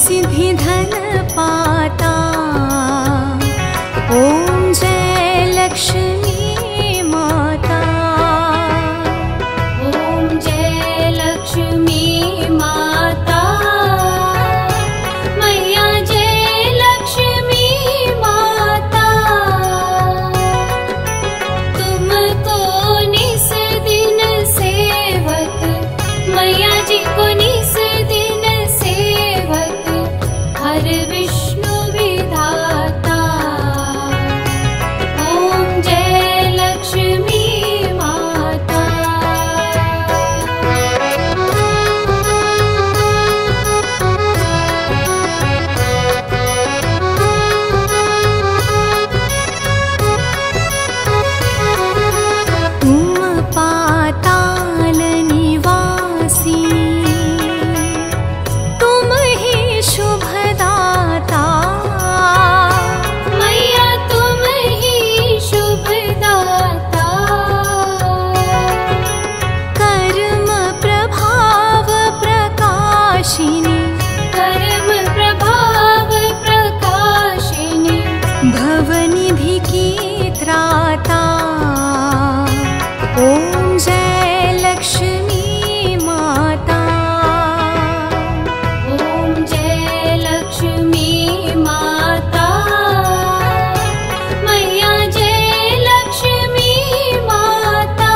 सिद्धि धन पाता। ओम जय लक्ष्मी माता। ओम जय लक्ष्मी माता। मैया जय लक्ष्मी माता। तुमको निस दिन सेवक, मैया जी को निस दिन सेवक, हर विष्णु विधाता। ओम जय लक्ष्मी माता। तुम पाताल निवासी, तुम ही शुभदाता। मैया तुम ही शुभदाता। कर्म प्रभाव प्रकाशिनी, कर्म प्रभाव प्रकाशिनी, भवनिधि की त्राता। ओम जय लक्ष्मी माता। ओम जय लक्ष्मी माता। मैया जय लक्ष्मी माता।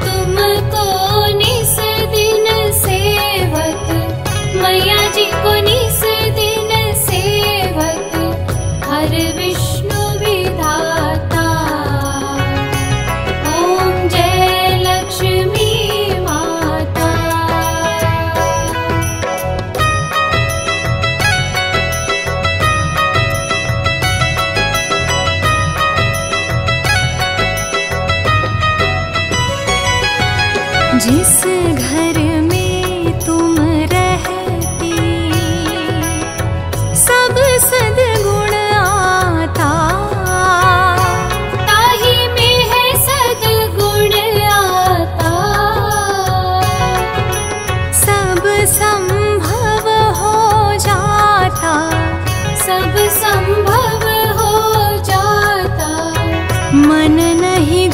तुमको निस दिन सेवक, मैया जी को निस दिन सेवक, हर विष्णु विधाता। ओम जय लक्ष्मी माता। जिस घर में तुम रहती, सब सद्गुण आता। ताही में है सद्गुण आता। सब संभव हो जाता। सब संभव हो जाता। मन नहीं